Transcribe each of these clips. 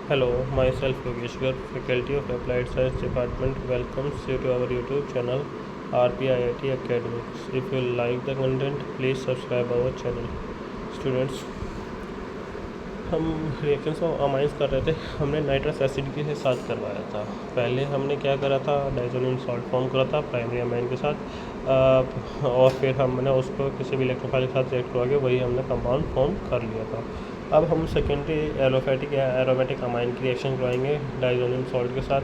Hello, myself Yogesh Garg, Faculty of Applied Science Department welcomes you to our YouTube channel RPIIT Academics. If you like the content, please subscribe our channel. Students, हम reactions of amines कर रहे थे। हमने nitrous acid के साथ करवाया था। पहले हमने क्या करा था, डाइसोनियम सॉल्ट फॉर्म करा था प्राइमरी अमाइन के साथ, और फिर हमने उसको किसी भी इलेक्ट्रोफाइल के साथ रिएक्ट करवा के वही हमने कंपाउंड फॉर्म कर लिया था। अब हम सेकेंडरी एलोफेटिक या एरोमेटिक अमाइन की रिएक्शन करवाएंगे डाइसोनियम सॉल्ट के साथ,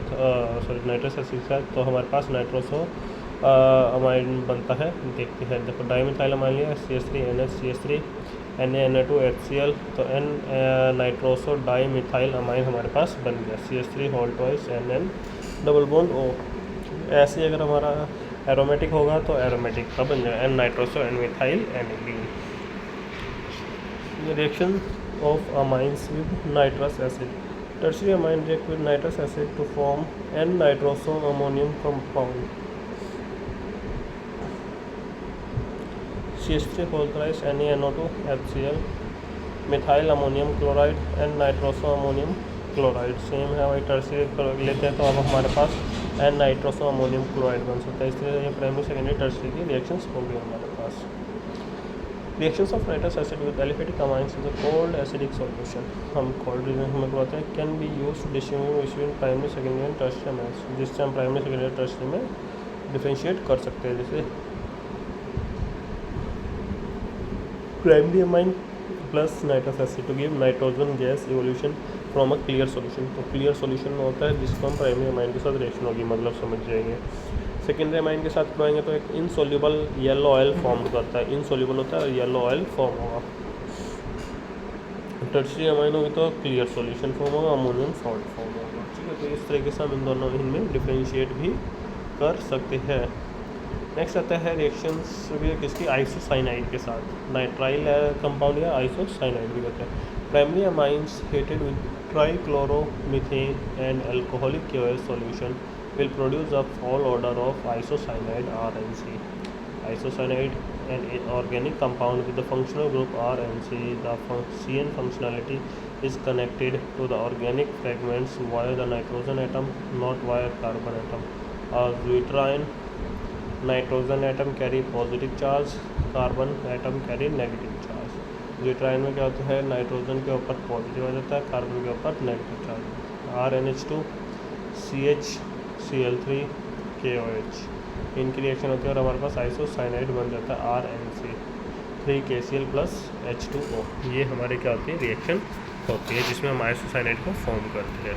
नाइट्रस एसिड के साथ। तो हमारे पास नाइट्रोसो अमाइन बनता है। देखते हैं, देखो डाइमिथाइल अमाइन लिया CH3NH Na2 HCl, तो N नाइट्रोसो डाइमिथाइल अमाइन हमारे पास बन गया CH3 whole twice NN double bond O। ऐसे ही अगर हमारा एरोमेटिक होगा तो एरोमेटिक का बन जाएगा N nitroso N methyl aniline। Reaction of amines with nitrous acid. Tertiary amine react with nitrous acid to form N nitroso ammonium compound CH3 whole thrice NaNO2 HCl methyl ammonium chloride N nitroso ammonium chloride. Same है, वही tertiary लेते हैं तो अब हमारे पास N nitroso ammonium chloride बन सकता है। इसलिए ये प्राइमरी सेकेंडरी टर्शियरी की रिएक्शंस होंगी हमारे पास। Reactions of nitrous acid with aliphatic amines is a cold acidic solution. हम कोल्ड रीजन हमें बताते हैं can be use to distinguish between primary secondary and tertiary amines, जिससे हम प्राइमरी सेकेंडरी टर्शियरी में डिफरेंशिएट कर सकते हैं। जैसे primary amine plus nitrous acid to give nitrogen gas evolution from a clear solution. तो क्लियर सॉल्यूशन में होता है जिसको हम प्राइमरी अमाइन के साथ रिएक्शन होगी, मतलब समझ जाएंगे। सेकेंडरी अमाइन के साथ करवाएंगे तो एक इनसोल्यूबल येलो ऑयल फॉर्म करता है, इनसोल्यूबल होता है और येलो ऑयल फॉर्म होगा। टर्शियरी अमाइन होगी तो क्लियर सॉल्यूशन फॉर्म होगा, अमोनियम सॉल्ट फॉर्म होगा। ठीक है, तो इस तरीके से हम इन दोनों इनमें डिफ्रेंशिएट भी कर सकते हैं। नेक्स्ट आता है रिएक्शंस भी किसकी, आइसोसाइनाइड के साथ। नाइट्राइल कंपाउंड या आइसोसाइनाइड भी होता है। Primary amines heated with trichloromethane and alcoholic KOH solution will produce a full order of isocyanide RNC. Isocyanide, an organic compound with the functional group RNC. The CN functionality is connected to the organic fragments via the nitrogen atom, not via carbon atom. A deuterium nitrogen atom carry positive charge, carbon atom carry negative charge. deuterium में क्या होता है, nitrogen के ऊपर positive आ जाता है, carbon के ऊपर negative charge. RNH2 CHCl3 KOH, इनकी रिएक्शन होती है और हमारे पास आइसोसाइनाइड बन जाता है RNC 3KCl प्लस H2O। ये हमारे क्या होती है, रिएक्शन होती है जिसमें हम आइसोसाइनाइड को फॉर्म करते हैं।